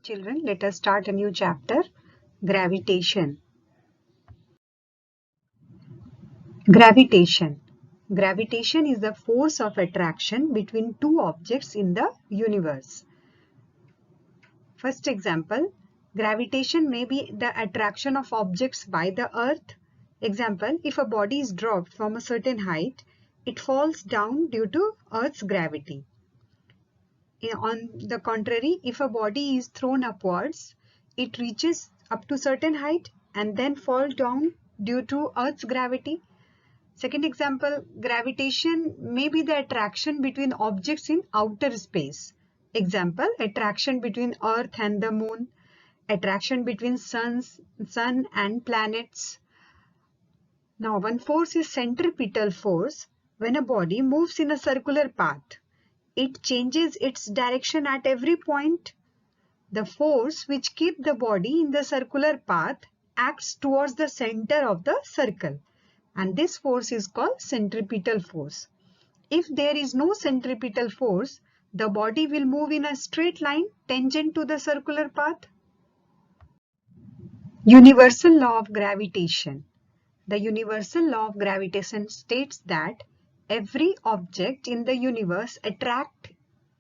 Children, let us start a new chapter, gravitation. Gravitation. Gravitation is the force of attraction between two objects in the universe. First example, gravitation may be the attraction of objects by the earth. Example, if a body is dropped from a certain height, it falls down due to earth's gravity. On the contrary, if a body is thrown upwards, it reaches up to certain height and then falls down due to earth's gravity. Second example, gravitation may be the attraction between objects in outer space. Example, attraction between earth and the moon, attraction between sun and planets. Now, one force is centripetal force. When a body moves in a circular path, it changes its direction at every point. The force which keeps the body in the circular path acts towards the center of the circle, and this force is called centripetal force. If there is no centripetal force, the body will move in a straight line tangent to the circular path. Universal law of gravitation. The universal law of gravitation states that every object in the universe attracts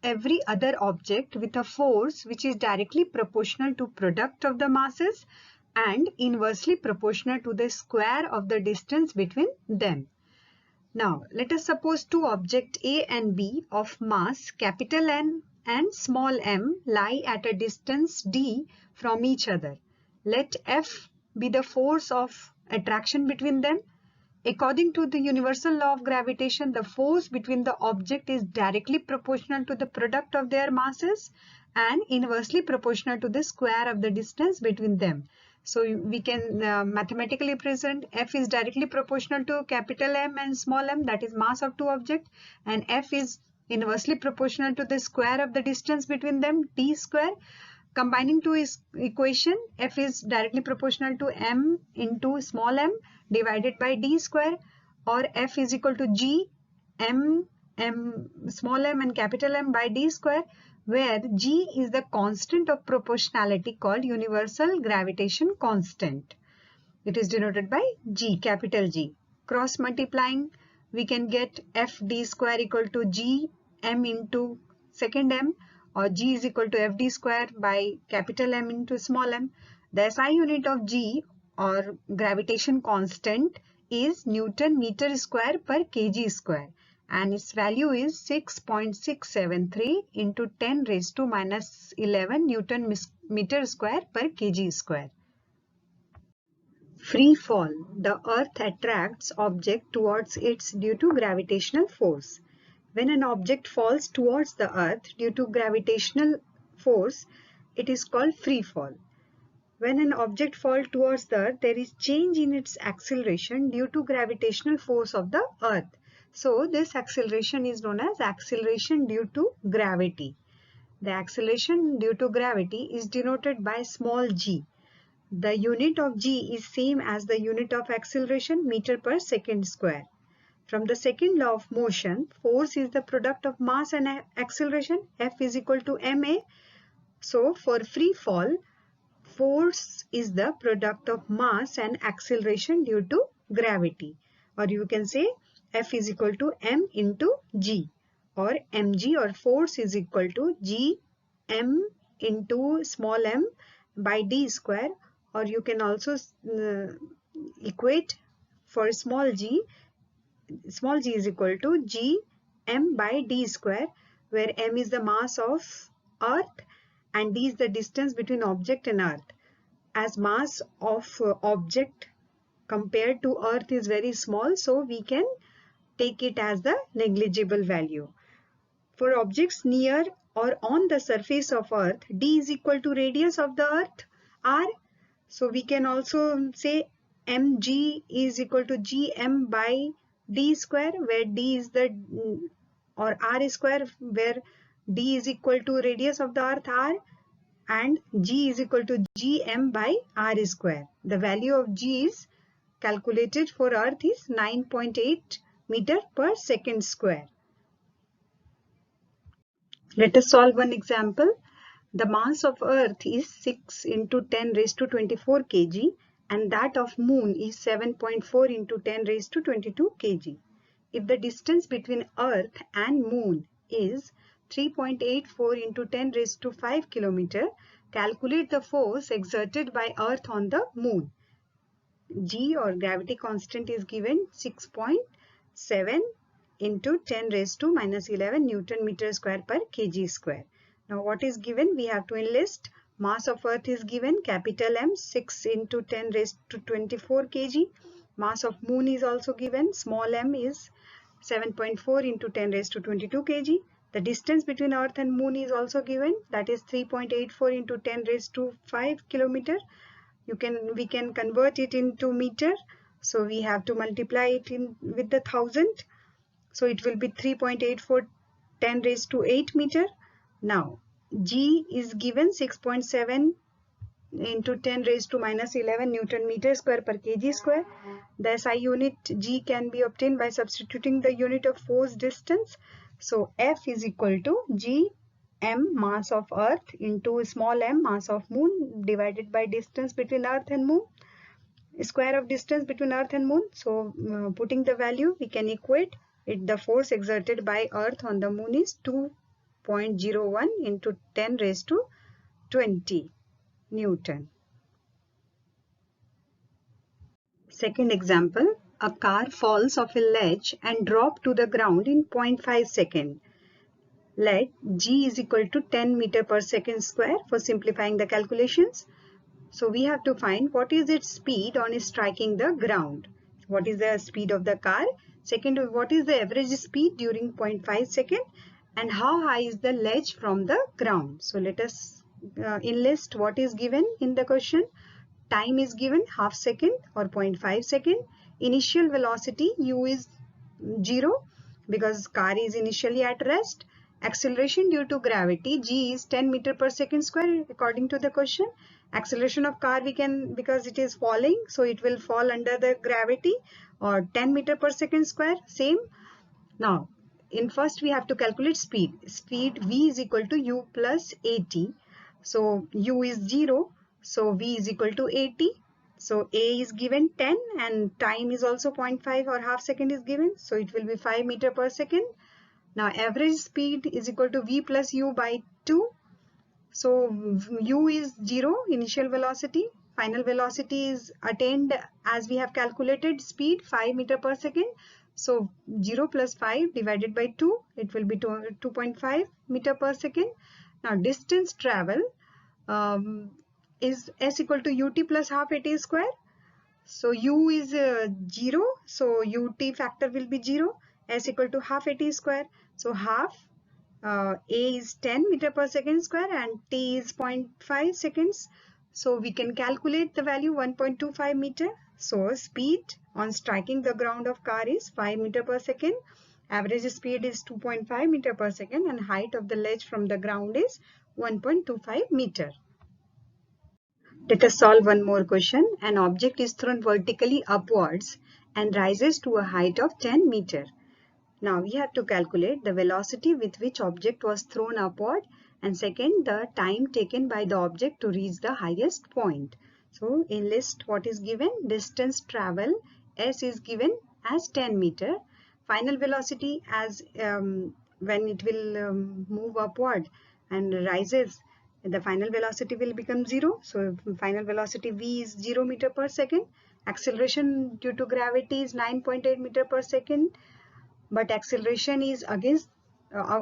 every other object with a force which is directly proportional to product of the masses and inversely proportional to the square of the distance between them. Now, let us suppose two objects A and B of mass capital N and small m lie at a distance d from each other. Let F be the force of attraction between them. According to the universal law of gravitation, the force between the object is directly proportional to the product of their masses and inversely proportional to the square of the distance between them. So we can mathematically present F is directly proportional to capital M and small m, that is mass of two objects, and F is inversely proportional to the square of the distance between them, d square. Combining two equation, F is directly proportional to m into small m divided by d square, or F is equal to g m small m and capital M by d square, where g is the constant of proportionality called universal gravitation constant. It is denoted by g, capital G. Cross multiplying, we can get F d square equal to g m into second m, or g is equal to f d square by capital M into small m. The SI unit of g, or gravitation constant, is Newton meter square per kg square, and its value is 6.673 into 10 raised to minus 11 Newton meter square per kg square. Free fall. The earth attracts object towards it due to gravitational force. When an object falls towards the earth due to gravitational force, it is called free fall. When an object falls towards the earth, there is change in its acceleration due to gravitational force of the earth. So this acceleration is known as acceleration due to gravity. The acceleration due to gravity is denoted by small g. The unit of g is same as the unit of acceleration, meter per second square. From the second law of motion, force is the product of mass and acceleration. F is equal to ma. So for free fall, force is the product of mass and acceleration due to gravity, or you can say F is equal to m into g, or mg, or force is equal to g m into small m by d square, or you can also equate for small g is equal to g m by d square, where m is the mass of earth and d is the distance between object and earth. As mass of object compared to earth is very small, so we can take it as the negligible value. For objects near or on the surface of earth, d is equal to radius of the earth, r. So we can also say mg is equal to gm by d square, where d is the, or r square, where d is equal to radius of the earth, r, and g is equal to gm by r square. The value of g is calculated for earth is 9.8 meter per second square. Let us solve one example. The mass of Earth is 6 into 10 raised to 24 kg and that of Moon is 7.4 into 10 raised to 22 kg. If the distance between Earth and Moon is 3.84 into 10 raised to 5 km, calculate the force exerted by Earth on the Moon. G or gravity constant is given 6.7 into 10 raised to minus 11 Newton meter square per kg square. Now what is given? We have to enlist. Mass of Earth is given capital M, 6 into 10 raised to 24 kg. Mass of Moon is also given. Small m is 7.4 into 10 raised to 22 kg. The distance between Earth and Moon is also given. That is 3.84 into 10 raised to 5 km. We can convert it into meter. So we have to multiply it with the 1000. So it will be 3.84 10 raised to 8 meter. Now G is given 6.7 into 10 raised to minus 11 Newton meter square per kg square. The SI unit G can be obtained by substituting the unit of force distance. So F is equal to G m mass of Earth into small m mass of Moon divided by distance between Earth and Moon, square of distance between Earth and Moon. So putting the value, we can equate it. The force exerted by Earth on the Moon is 2.01 into 10 raised to 20 Newton. Second example, a car falls off a ledge and drops to the ground in 0.5 seconds. Let G is equal to 10 meter per second square for simplifying the calculations. So we have to find what is its speed on striking the ground. What is the speed of the car? Second, what is the average speed during 0.5 second? And how high is the ledge from the ground? So let us enlist what is given in the question. Time is given half second or 0.5 second. Initial velocity U is 0 because car is initially at rest. Acceleration due to gravity G is 10 meter per second square according to the question. Acceleration of car we can, because it is falling, so it will fall under the gravity, or 10 meter per second square, same. Now in first we have to calculate speed. Speed V is equal to U plus AT. So U is 0, so V is equal to AT. So A is given 10 and time is also 0.5 or half second is given, so it will be 5 meter per second. Now average speed is equal to V plus U by 2. So U is 0, initial velocity. Final velocity is attained as we have calculated speed 5 meter per second. So 0 plus 5 divided by 2, it will be 2.5 meter per second. Now distance travel is S equal to UT plus half AT square. So U is 0, so UT factor will be 0. S equal to half AT square. So half A is 10 meter per second square and T is 0.5 seconds. So we can calculate the value 1.25 meter. So speed on striking the ground of car is 5 meter per second. Average speed is 2.5 meter per second and height of the ledge from the ground is 1.25 meter. Let us solve one more question. An object is thrown vertically upwards and rises to a height of 10 meter. Now we have to calculate the velocity with which object was thrown upward, and second, the time taken by the object to reach the highest point. So enlist what is given. Distance travel S is given as 10 meter. Final velocity as when it will move upward and rises, the final velocity will become 0. So final velocity V is 0 meter per second. Acceleration due to gravity is 9.8 meter per second. But acceleration is against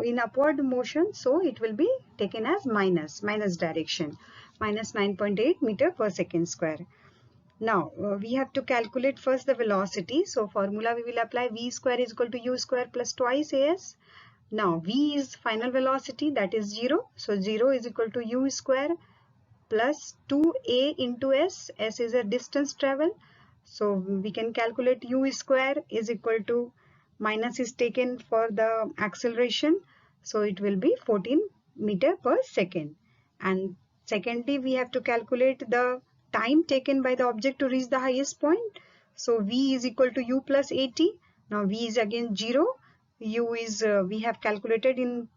in upward motion, so it will be taken as minus direction, minus 9.8 meter per second square. Now we have to calculate first the velocity. So formula we will apply. V square is equal to U square plus twice AS. Now V is final velocity, that is 0. So 0 is equal to U square plus 2A into S. S is a distance travel. So we can calculate U square is equal to, minus is taken for the acceleration, so it will be 14 meter per second. And secondly, we have to calculate the time taken by the object to reach the highest point. So V is equal to U plus AT. Now V is again 0. U is we have calculated in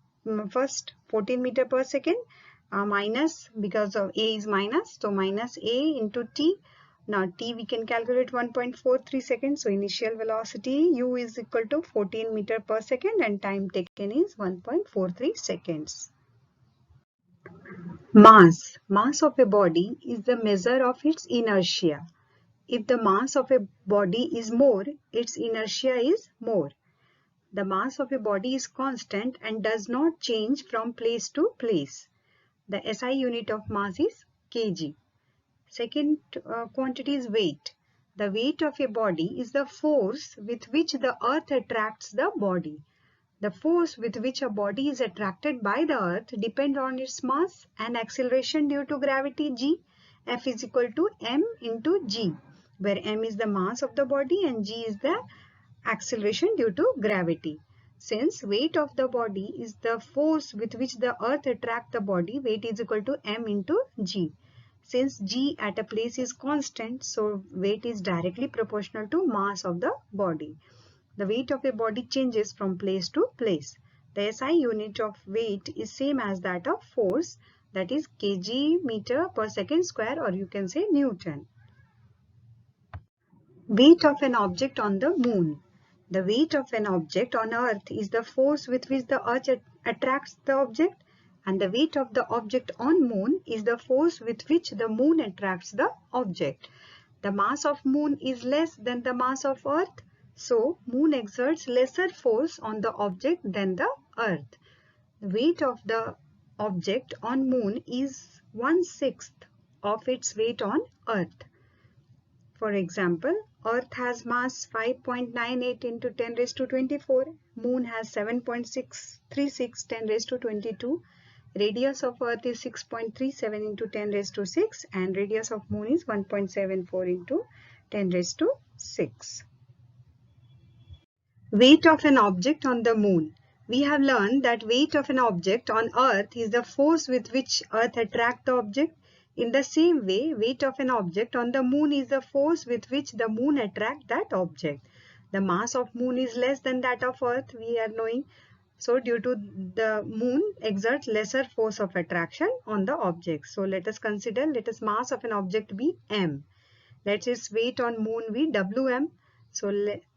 first 14 meter per second. minus, because of a is minus, so minus a into t. Now t we can calculate 1.43 seconds, so initial velocity u is equal to 14 meter per second and time taken is 1.43 seconds. Mass of a body is the measure of its inertia. If the mass of a body is more, its inertia is more. The mass of a body is constant and does not change from place to place. The SI unit of mass is kg. Second quantity is weight. The weight of a body is the force with which the earth attracts the body. The force with which a body is attracted by the earth depends on its mass and acceleration due to gravity g. F is equal to m into g, where m is the mass of the body and g is the acceleration due to gravity. Since weight of the body is the force with which the earth attracts the body, weight is equal to m into g. Since g at a place is constant, so weight is directly proportional to mass of the body. The weight of a body changes from place to place. The SI unit of weight is same as that of force, that is kg meter per second square, or you can say Newton. Weight of an object on the moon. The weight of an object on earth is the force with which the earth attracts the object, and the weight of the object on moon is the force with which the moon attracts the object. The mass of moon is less than the mass of earth, so moon exerts lesser force on the object than the earth. The weight of the object on moon is 1/6 of its weight on earth. For example, Earth has mass 5.98 into 10 raised to 24. Moon has 7.636 10 raised to 22. Radius of Earth is 6.37 into 10 raised to 6 and radius of Moon is 1.74 into 10 raised to 6. Weight of an object on the Moon. We have learned that weight of an object on Earth is the force with which Earth attracts the object. In the same way, weight of an object on the moon is the force with which the moon attracts that object. The mass of moon is less than that of earth, we are knowing. So due to the moon exerts lesser force of attraction on the object. So let us mass of an object be m. Let its weight on moon be wm. So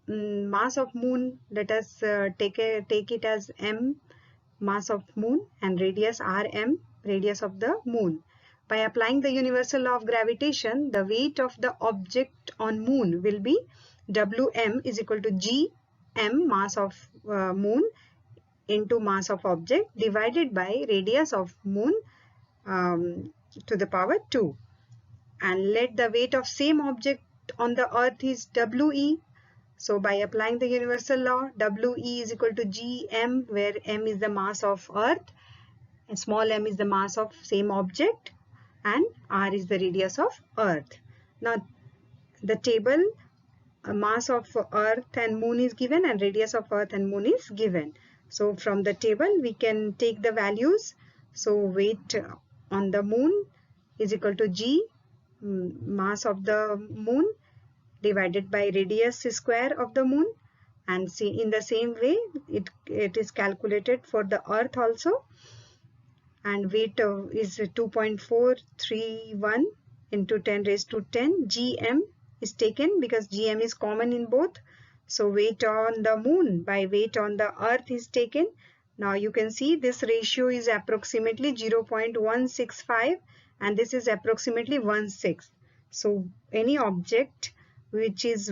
mass of moon, let us take it as m, mass of moon, and radius rm, radius of the moon. By applying the universal law of gravitation, the weight of the object on moon will be Wm is equal to Gm, mass of moon, into mass of object divided by radius of moon to the power 2. And let the weight of same object on the earth is We. So by applying the universal law, We is equal to Gm, where m is the mass of earth and small m is the mass of same object, and r is the radius of earth. Now the table, mass of earth and moon is given and radius of earth and moon is given. So from the table we can take the values. So weight on the moon is equal to G, mass of the moon, divided by radius square of the moon, and see in the same way it is calculated for the earth also. And weight is 2.431 into 10 raised to 10. Gm is taken because Gm is common in both. So weight on the moon by weight on the earth is taken. Now you can see this ratio is approximately 0.165 and this is approximately 1/6. So any object which is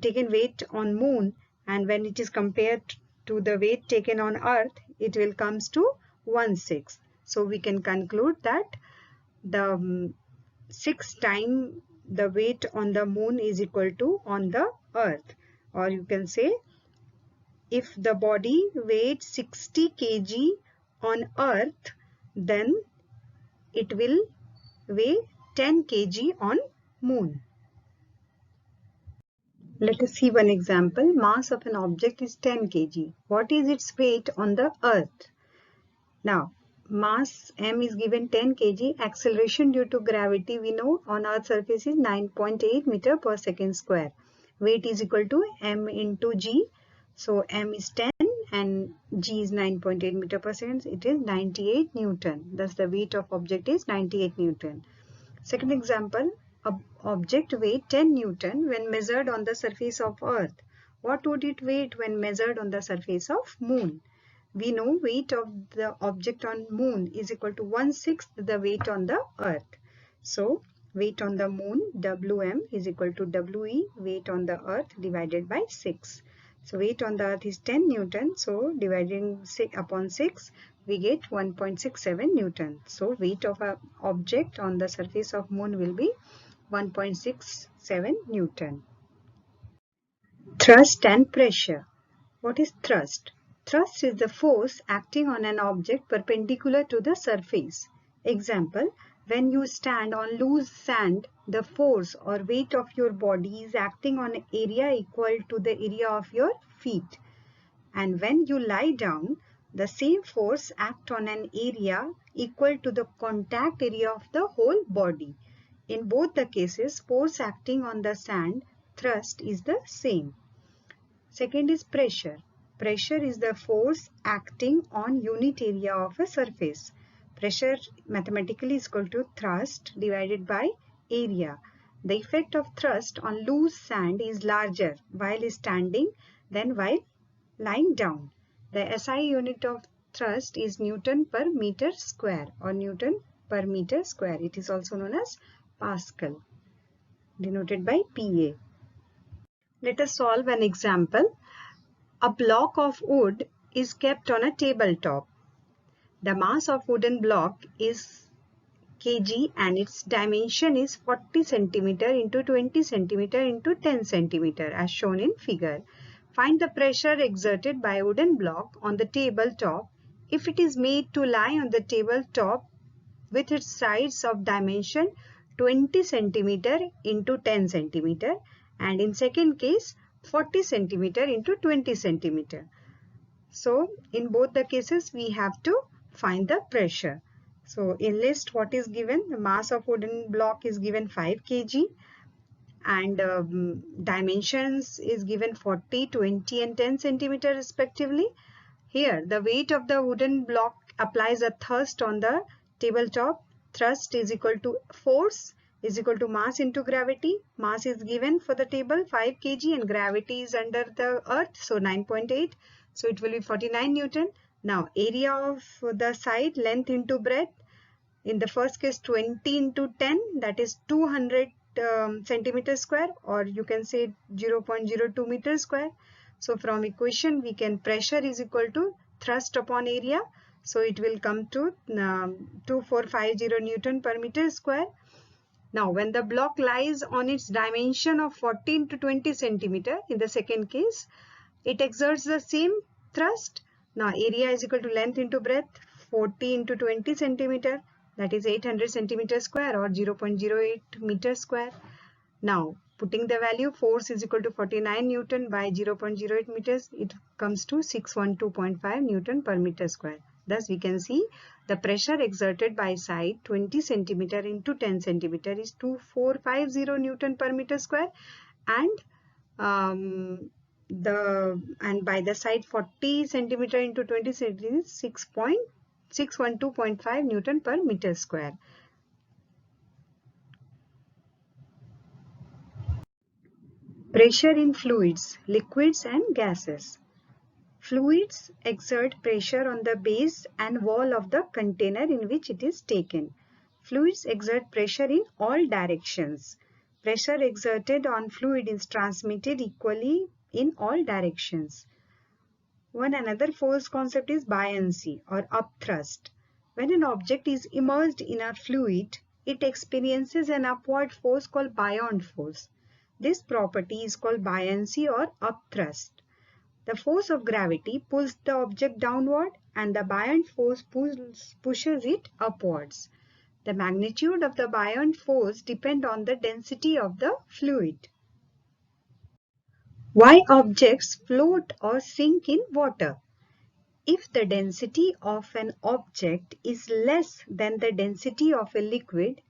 taken weight on moon, and when it is compared to the weight taken on earth, it will comes to 1/6. So we can conclude that the 6 times the weight on the moon is equal to on the earth. Or you can say, if the body weighs 60 kg on earth, then it will weigh 10 kg on moon. Let us see one example. Mass of an object is 10 kg. What is its weight on the earth? Now, mass m is given 10 kg. Acceleration due to gravity, we know, on earth's surface is 9.8 meter per second square. Weight is equal to m into g. So m is 10 and g is 9.8 meter per second, it is 98 Newton. Thus the weight of object is 98 Newton. Second example, object weight 10 Newton when measured on the surface of Earth. What would it weigh when measured on the surface of Moon? We know weight of the object on Moon is equal to 1/6 the weight on the Earth. So weight on the Moon, Wm, is equal to We, weight on the Earth, divided by 6. So weight on the Earth is 10 Newton. So dividing 6 upon 6, we get 1.67 Newton. So weight of an object on the surface of Moon will be 1.67 Newton. Thrust and pressure. What is thrust? Thrust is the force acting on an object perpendicular to the surface. Example, when you stand on loose sand, the force or weight of your body is acting on an area equal to the area of your feet. And when you lie down, the same force acts on an area equal to the contact area of the whole body. In both the cases, force acting on the sand, thrust, is the same. Second is pressure. Pressure is the force acting on unit area of a surface. Pressure mathematically is equal to thrust divided by area. The effect of thrust on loose sand is larger while standing than while lying down. The SI unit of thrust is Newton per meter square or Newton per meter square. It is also known as Pascal, denoted by PA. Let us solve an example. A block of wood is kept on a tabletop. The mass of wooden block is kg and its dimension is 40 cm into 20 cm into 10 cm as shown in figure. Find the pressure exerted by a wooden block on the tabletop if it is made to lie on the tabletop with its sides of dimension 20 cm into 10 cm and in second case 40 cm into 20 cm. So in both the cases we have to find the pressure. So in list what is given, the mass of wooden block is given 5 kg and dimensions is given 40, 20 and 10 centimeter respectively. Here the weight of the wooden block applies a thrust on the tabletop. Thrust is equal to force is equal to mass into gravity. Mass is given for the table 5 kg and gravity is under the earth, so 9.8. So it will be 49 Newton. Now area of the side, length into breadth. In the first case 20 into 10, that is 200 centimeter square, or you can say 0.02 meter square. So from equation we can pressure is equal to thrust upon area. So it will come to 2450 Newton per meter square. Now when the block lies on its dimension of 14 to 20 centimeter, in the second case, it exerts the same thrust. Now area is equal to length into breadth, 40 into 20 centimeter, that is 800 centimeter square or 0.08 meter square. Now putting the value, force is equal to 49 Newton by 0.08 meters, it comes to 612.5 Newton per meter square. Thus we can see the pressure exerted by side 20 centimeter into 10 centimeter is 2450 Newton per meter square, and by the side 40 centimeter into 20 centimeter is 612.5 Newton per meter square. Pressure in fluids, liquids and gases. Fluids exert pressure on the base and wall of the container in which it is taken. Fluids exert pressure in all directions. Pressure exerted on fluid is transmitted equally in all directions. One another force concept is buoyancy or upthrust. When an object is immersed in a fluid, it experiences an upward force called buoyant force. This property is called buoyancy or upthrust. The force of gravity pulls the object downward and the buoyant force pushes it upwards. The magnitude of the buoyant force depends on the density of the fluid. Why objects float or sink in water? If the density of an object is less than the density of a liquid,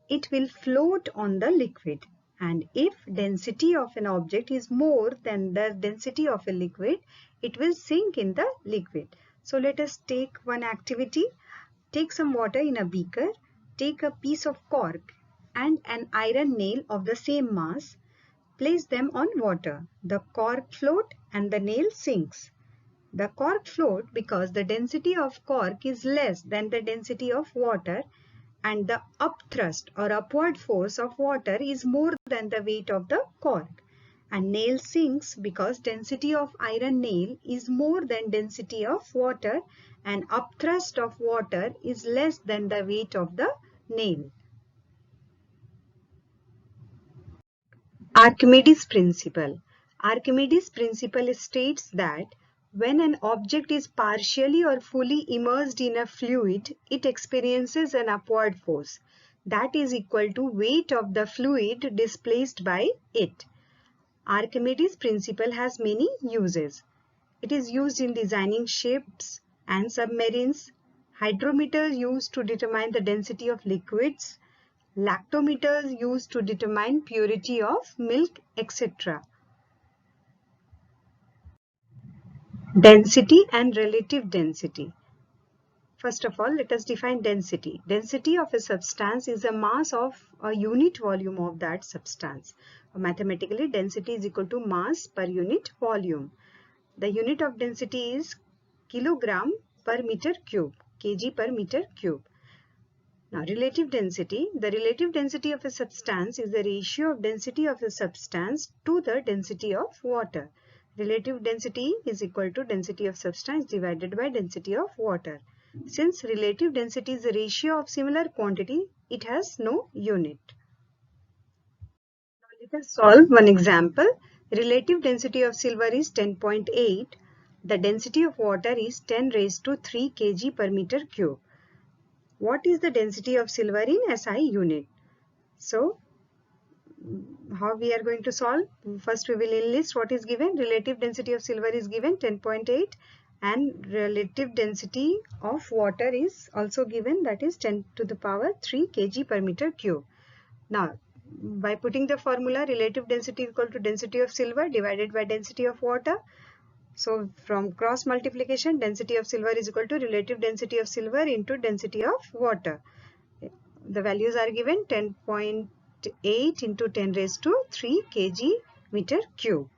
it will float on the liquid. And if density of an object is more than the density of a liquid, it will sink in the liquid. So let us take one activity. Take some water in a beaker, take a piece of cork and an iron nail of the same mass, place them on water. The cork float and the nail sinks. The cork float because the density of cork is less than the density of water, and the upthrust or upward force of water is more than the weight of the cork. And nail sinks because density of iron nail is more than density of water, and upthrust of water is less than the weight of the nail. Archimedes principle. Archimedes principle states that when an object is partially or fully immersed in a fluid, it experiences an upward force that is equal to weight of the fluid displaced by it. Archimedes principle has many uses. It is used in designing ships and submarines, hydrometers used to determine the density of liquids, lactometers used to determine purity of milk, etc. Density and relative density. First of all, let us define density. Density of a substance is a mass of a unit volume of that substance. Mathematically, density is equal to mass per unit volume. The unit of density is kilogram per meter cube, kg per meter cube. Now, relative density. The relative density of a substance is the ratio of density of a substance to the density of water. Relative density is equal to density of substance divided by density of water. Since relative density is a ratio of similar quantity, it has no unit. Now, let us solve one example. Relative density of silver is 10.8. The density of water is 10 raised to 3 kg per meter cube. What is the density of silver in SI unit? So, how we are going to solve? First, we will enlist what is given. Relative density of silver is given 10.8 and relative density of water is also given, that is 10 to the power 3 kg per meter cube. Now, by putting the formula, relative density equal to density of silver divided by density of water. So, from cross multiplication, density of silver is equal to relative density of silver into density of water. The values are given 10.8 into 10 raised to 3 kg meter cube.